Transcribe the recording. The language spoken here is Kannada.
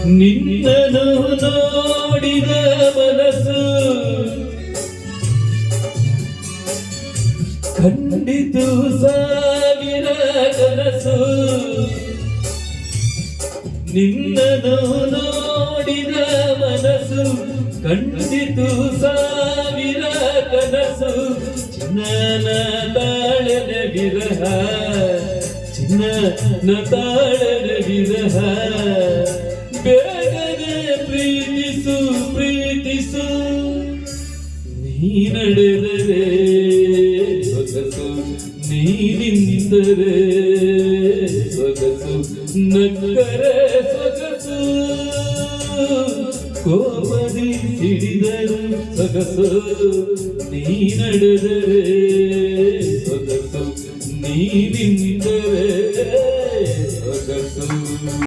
ನಿನ್ನನು ನೋಡಿದ ಮನಸ್ಸು ಕಂಡಿತು ಸಾವಿರ ಕನಸು. ನಿನ್ನನು ನೋಡಿದ ಮನಸ್ಸು ಕಂಡಿತು ಸಾವಿರ ಕನಸು. ಚಿನ್ನನ ತಾಳನ ವಿರಹ, ಚಿನ್ನನ ತಾಳನ ವಿರಹ. ಬೇಗನೆ ಪ್ರೀತಿಸು ಪ್ರೀತಿಸು, ನೀ ನಡೆದರೆ ಸೊಗಸು, ನೀ ನಿಂತರೆ ಸೊಗಸು, ನಕ್ಕರೆ ಸೊಗಸು. ಕೋಪದಿ ಹಿಡಿದರು ಸೊಗಸು, ನೀ ನಡೆದರೆ ಸೊಗಸು, ನೀ ನಿಂತರೆ